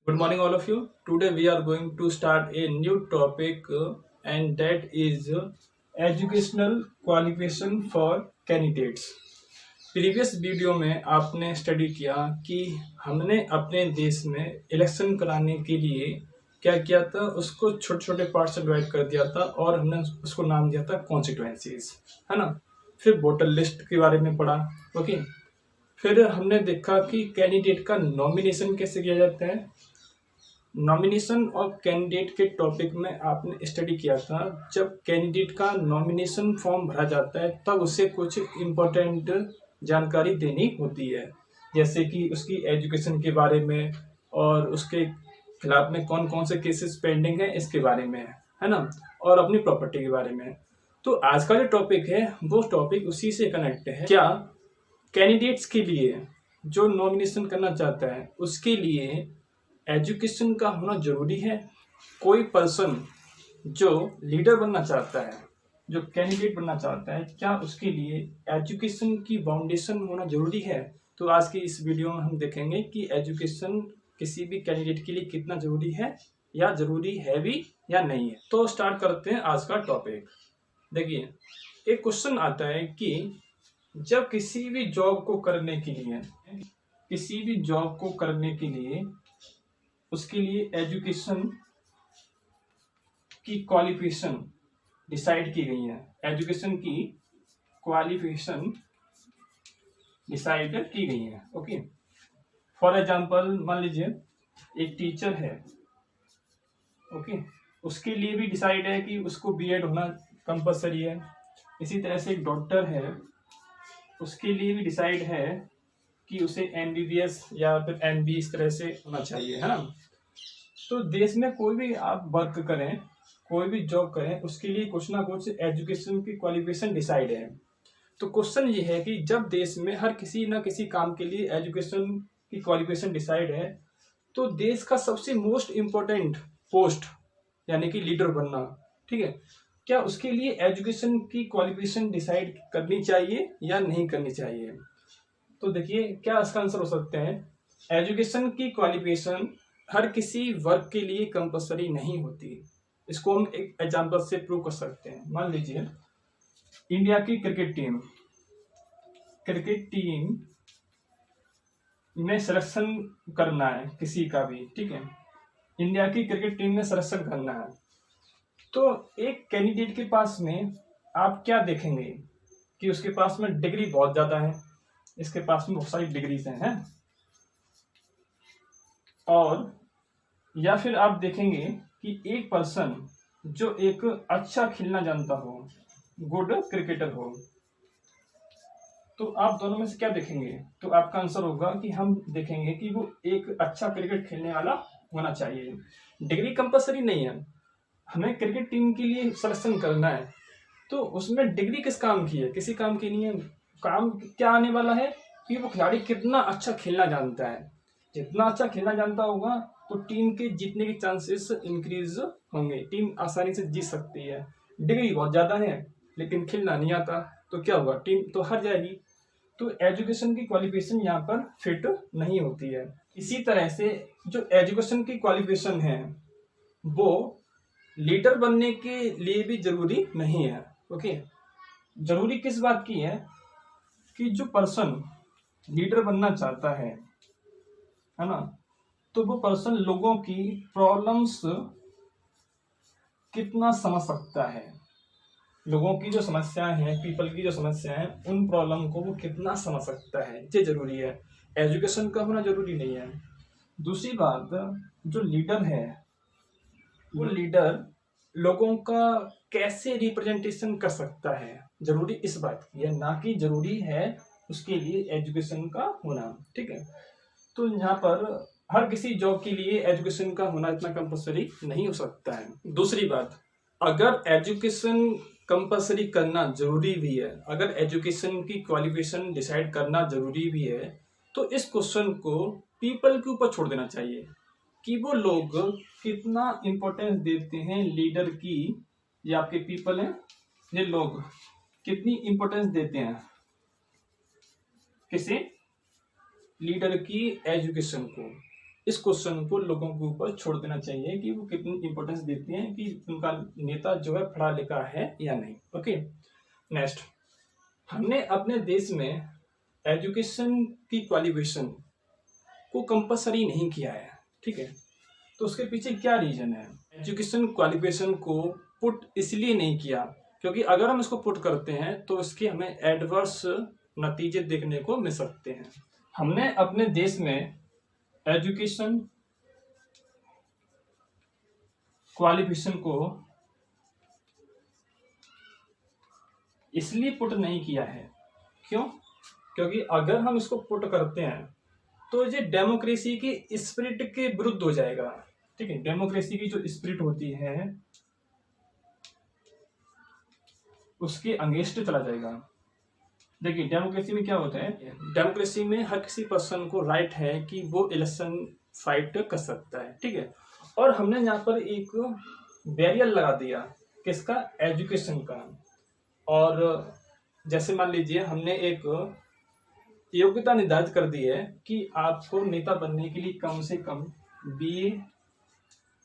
Good morning, all of you. Today we are going to start a new topic, and that is educational qualification for candidates. Previous video में आपने study किया कि हमने अपने देश में इलेक्शन कराने के लिए क्या किया था, उसको छोटे छोटे पार्ट से डिवाइड कर दिया था और हमने उसको नाम दिया था कॉन्स्टिट्यूएंसीज, है ना। फिर वोटर लिस्ट के बारे में पढ़ा। ओके। फिर हमने देखा कि कैंडिडेट का नॉमिनेशन कैसे किया जाता है। नॉमिनेशन ऑफ कैंडिडेट के टॉपिक में आपने स्टडी किया था, जब कैंडिडेट का नॉमिनेशन फॉर्म भरा जाता है तब उसे कुछ इम्पोर्टेंट जानकारी देनी होती है, जैसे कि उसकी एजुकेशन के बारे में और उसके खिलाफ में कौन कौन से केसेस पेंडिंग है इसके बारे में, है ना, और अपनी प्रॉपर्टी के बारे में। तो आज का जो टॉपिक है वो टॉपिक उसी से कनेक्ट है। क्या कैंडिडेट्स के लिए जो नॉमिनेशन करना चाहता है उसके लिए एजुकेशन का होना जरूरी है? कोई पर्सन जो लीडर बनना चाहता है, जो कैंडिडेट बनना चाहता है, क्या उसके लिए एजुकेशन की फाउंडेशन होना जरूरी है? तो आज की इस वीडियो में हम देखेंगे कि एजुकेशन किसी भी कैंडिडेट के लिए कितना जरूरी है, या जरूरी है भी या नहीं है। तो स्टार्ट करते हैं आज का टॉपिक। देखिए, एक क्वेश्चन आता है कि जब किसी भी जॉब को करने के लिए उसके लिए एजुकेशन की क्वालिफिकेशन डिसाइड की गई है, एजुकेशन की क्वालिफिकेशन डिसाइड की गई है। ओके। फॉर एग्जांपल, मान लीजिए एक टीचर है, ओके, उसके लिए भी डिसाइड है कि उसको बीएड होना कंपलसरी है। इसी तरह से एक डॉक्टर है, उसके लिए भी डिसाइड है कि उसे एमबीबीएस या फिर एमबी इस तरह से होना चाहिए, है ना। तो देश में कोई भी आप वर्क करें, कोई भी जॉब करें, उसके लिए कुछ ना कुछ एजुकेशन की क्वालिफिकेशन डिसाइड है। तो क्वेश्चन ये है कि जब देश में हर किसी ना किसी काम के लिए एजुकेशन की क्वालिफिकेशन डिसाइड है, तो देश का सबसे मोस्ट इम्पोर्टेंट पोस्ट यानी कि लीडर बनना, ठीक है, क्या उसके लिए एजुकेशन की क्वालिफिकेशन डिसाइड करनी चाहिए या नहीं करनी चाहिए? तो देखिए, क्या इसका आंसर हो सकते हैं, एजुकेशन की क्वालिफिकेशन हर किसी वर्क के लिए कंपलसरी नहीं होती। इसको हम एक एग्जांपल से प्रूव कर सकते हैं। मान लीजिए इंडिया की क्रिकेट टीम में सिलेक्शन करना है किसी का भी, ठीक है, इंडिया की क्रिकेट टीम में सिलेक्शन करना है, तो एक कैंडिडेट के पास में आप क्या देखेंगे कि उसके पास में डिग्री बहुत ज्यादा है, इसके पास में बहुत सारी डिग्रीज हैं, और या फिर आप देखेंगे कि एक पर्सन जो एक अच्छा खेलना जानता हो, गुड क्रिकेटर हो, तो आप दोनों में से क्या देखेंगे? तो आपका आंसर होगा कि हम देखेंगे कि वो एक अच्छा क्रिकेट खेलने वाला होना चाहिए। डिग्री कंपलसरी नहीं है, हमें क्रिकेट टीम के लिए सिलेक्शन करना है, तो उसमें डिग्री किस काम की है? किसी काम की नहीं है। काम क्या आने वाला है कि वो खिलाड़ी कितना अच्छा खेलना जानता है। जितना अच्छा खेलना जानता होगा तो टीम के जीतने के चांसेस इंक्रीज होंगे, टीम आसानी से जीत सकती है। डिग्री बहुत ज्यादा है लेकिन खेलना नहीं आता, तो क्या होगा? टीम तो हार जाएगी। तो एजुकेशन की क्वालिफिकेशन यहाँ पर फिट नहीं होती है। इसी तरह से जो एजुकेशन की क्वालिफिकेशन है वो लीडर बनने के लिए भी जरूरी नहीं है। ओके। जरूरी किस बात की है कि जो पर्सन लीडर बनना चाहता है ना, तो वो पर्सन लोगों की प्रॉब्लम्स कितना समझ सकता है, लोगों की जो समस्याएं हैं, पीपल की जो समस्याएं हैं, उन प्रॉब्लम को वो कितना समझ सकता है, ये जरूरी है। एजुकेशन का होना जरूरी नहीं है। दूसरी बात, जो लीडर है वो लीडर लोगों का कैसे रिप्रेजेंटेशन कर सकता है, जरूरी इस बात की है, ना कि जरूरी है उसके लिए एजुकेशन का होना, ठीक है। तो यहाँ पर हर किसी जॉब के लिए एजुकेशन का होना इतना कंपलसरी नहीं हो सकता है। दूसरी बात, अगर एजुकेशन कंपलसरी करना जरूरी भी है, अगर एजुकेशन की क्वालिफिकेशन डिसाइड करना जरूरी भी है, तो इस क्वेश्चन को पीपल के ऊपर छोड़ देना चाहिए कि वो लोग कितना इंपॉर्टेंस देते हैं लीडर की। ये आपके पीपल हैं, ये लोग कितनी इंपॉर्टेंस देते हैं किसे? लीडर की एजुकेशन को। इस क्वेश्चन को लोगों के ऊपर छोड़ देना चाहिए कि वो कितनी इंपॉर्टेंस देते हैं कि उनका नेता जो है पढ़ा लिखा है या नहीं। ओके, नेक्स्ट, हमने अपने देश में एजुकेशन की क्वालिफिकेशन को कंपलसरी नहीं किया है, ठीक है। तो उसके पीछे क्या रीजन है? एजुकेशन क्वालिफिकेशन को पुट इसलिए नहीं किया क्योंकि अगर हम इसको पुट करते हैं तो इसके हमें एडवर्स नतीजे देखने को मिल सकते हैं। हमने अपने देश में एजुकेशन क्वालिफिकेशन को इसलिए पुट नहीं किया है, क्यों? क्योंकि अगर हम इसको पुट करते हैं तो ये डेमोक्रेसी की स्पिरिट के विरुद्ध हो जाएगा, ठीक है। डेमोक्रेसी की जो स्पिरिट होती है उसके अगेंस्ट चला जाएगा। देखिए, डेमोक्रेसी में क्या होता है, डेमोक्रेसी में हर किसी पर्सन को राइट है कि वो इलेक्शन फाइट कर सकता है, ठीक है। और हमने यहाँ पर एक बैरियर लगा दिया, किसका? एजुकेशन का। और जैसे मान लीजिए हमने एक योग्यता निर्धारित कर दी है कि आपको नेता बनने के लिए कम से कम BA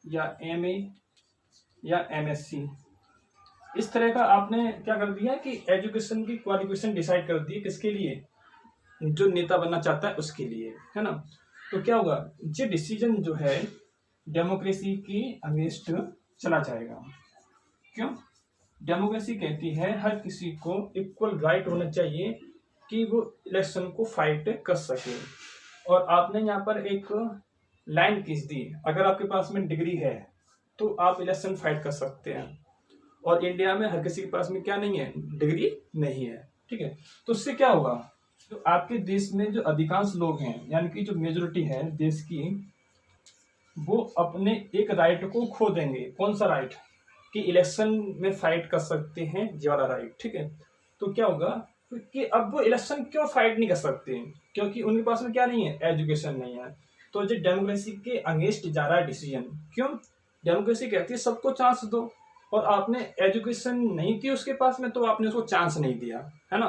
या MA या MSc इस तरह का आपने क्या कर दिया कि एजुकेशन की क्वालिफिकेशन डिसाइड कर दी, किसके लिए? जो नेता बनना चाहता है उसके लिए, है ना। तो क्या होगा, ये डिसीजन जो है डेमोक्रेसी की अगेंस्ट चला जाएगा। क्यों? डेमोक्रेसी कहती है हर किसी को इक्वल राइट होना चाहिए कि वो इलेक्शन को फाइट कर सके। और आपने यहाँ पर एक लाइन खींच दी, अगर आपके पास में डिग्री है तो आप इलेक्शन फाइट कर सकते हैं। और इंडिया में हर किसी के पास में क्या नहीं है? डिग्री नहीं है, ठीक है। तो उससे क्या होगा, तो आपके देश में जो अधिकांश लोग हैं, यानी कि जो मेजोरिटी है देश की, वो अपने एक राइट को खो देंगे। कौन सा राइट? कि इलेक्शन में फाइट कर सकते हैं, ये वाला राइट, ठीक है। तो क्या होगा कि अब वो इलेक्शन क्यों फाइट नहीं कर सकते? क्योंकि उनके पास में क्या नहीं है? एजुकेशन नहीं है। तो जो डेमोक्रेसी के अगेंस्ट जा रहा है डिसीजन। क्यों? डेमोक्रेसी कहती है सबको चांस दो, और आपने एजुकेशन नहीं थी उसके पास में तो आपने उसको चांस नहीं दिया, है ना।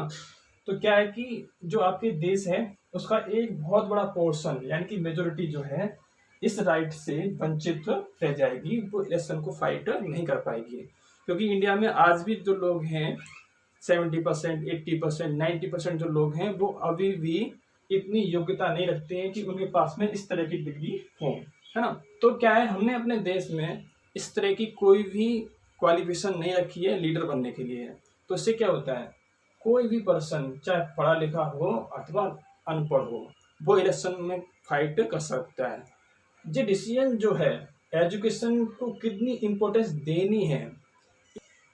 तो क्या है कि जो आपके देश है उसका एक बहुत बड़ा पोर्शन, यानी कि मेजोरिटी जो है, इस राइट से वंचित रह जाएगी, वो इलेक्शन को फाइट नहीं कर पाएगी। क्योंकि इंडिया में आज भी जो लोग हैं 70%, 80%, 90% जो लोग हैं वो अभी भी इतनी योग्यता नहीं रखते हैं कि उनके पास में इस तरह की डिग्री हो, है ना। तो क्या है, हमने अपने देश में इस तरह की कोई भी क्वालिफिकेशन नहीं रखी है लीडर बनने के लिए। तो इससे क्या होता है, कोई भी पर्सन चाहे पढ़ा लिखा हो अथवा अनपढ़ हो, वो इलेक्शन में फाइट कर सकता है। ये डिसीजन जो है एजुकेशन को कितनी इम्पोर्टेंस देनी है,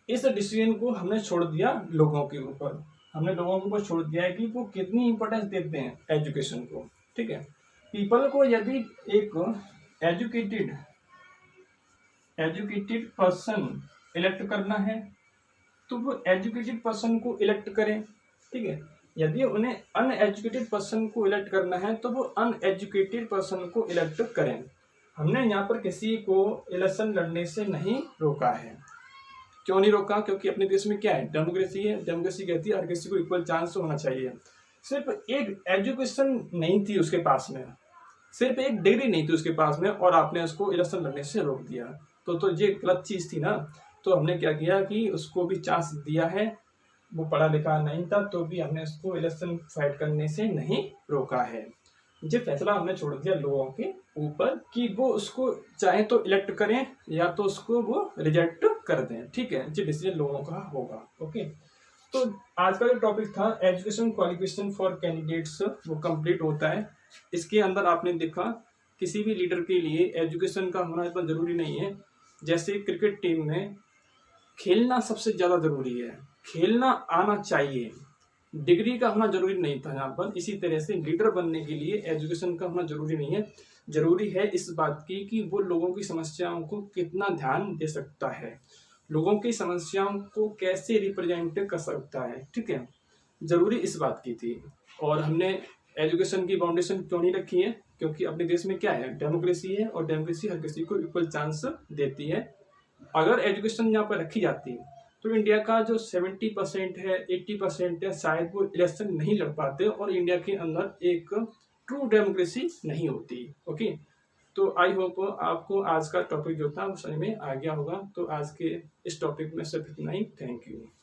इस डिसीजन को हमने छोड़ दिया लोगों के ऊपर। हमने लोगों के ऊपर छोड़ दिया है कि वो कितनी इम्पोर्टेंस देते हैं एजुकेशन को, ठीक है। पीपल को यदि एक एजुकेटेड पर्सन इलेक्ट करना है तो वो एजुकेटेड पर्सन को इलेक्ट करें, ठीक है। यदि उन्हें अनएजुकेटेड पर्सन को इलेक्ट करना है तो वो अनएजुकेटेड पर्सन को इलेक्ट करें। हमने यहाँ पर किसी को इलेक्शन लड़ने से नहीं रोका है। क्यों नहीं रोका? क्योंकि अपने देश में क्या है, डेमोक्रेसी है। डेमोक्रेसी कहती है हर किसी को इक्वल चांस होना चाहिए। सिर्फ एक एजुकेशन नहीं थी उसके पास में, सिर्फ एक डिग्री नहीं थी उसके पास में, और आपने उसको इलेक्शन लड़ने से रोक दिया, तो ये गलत चीज थी ना। तो हमने क्या किया कि उसको भी चांस दिया है, वो पढ़ा लिखा नहीं था तो भी हमने उसको इलेक्शन फाइट करने से नहीं रोका है। ये फैसला हमने छोड़ दिया लोगों के ऊपर कि वो उसको चाहे तो इलेक्ट करें या तो उसको वो रिजेक्ट कर दें, ठीक है। ये डिसीजन लोगों का होगा। ओके, तो आज का जो टॉपिक था एजुकेशन क्वालिफिकेशन फॉर कैंडिडेट्स, वो कंप्लीट होता है। इसके अंदर आपने देखा किसी भी लीडर के लिए एजुकेशन का होना इतना जरूरी नहीं है। जैसे क्रिकेट टीम में खेलना सबसे ज़्यादा ज़रूरी है, खेलना आना चाहिए, डिग्री का होना जरूरी नहीं था यहाँ पर। इसी तरह से लीडर बनने के लिए एजुकेशन का होना जरूरी नहीं है। जरूरी है इस बात की कि वो लोगों की समस्याओं को कितना ध्यान दे सकता है, लोगों की समस्याओं को कैसे रिप्रेजेंट कर सकता है, ठीक है। जरूरी इस बात की थी। और हमने एजुकेशन की फाउंडेशन क्यों नहीं रखी है? क्योंकि अपने देश में क्या है, डेमोक्रेसी है, और डेमोक्रेसी हर किसी को इक्वल चांस देती है। अगर एजुकेशन यहाँ पर रखी जाती तो इंडिया का जो 70% है, 80% है, शायद वो इलेक्शन नहीं लड़ पाते और इंडिया के अंदर एक ट्रू डेमोक्रेसी नहीं होती। ओके, तो आई होप आपको आज का टॉपिक जो था वो समझ में आ गया होगा। तो आज के इस टॉपिक में सिर्फ इतना ही। Thank you.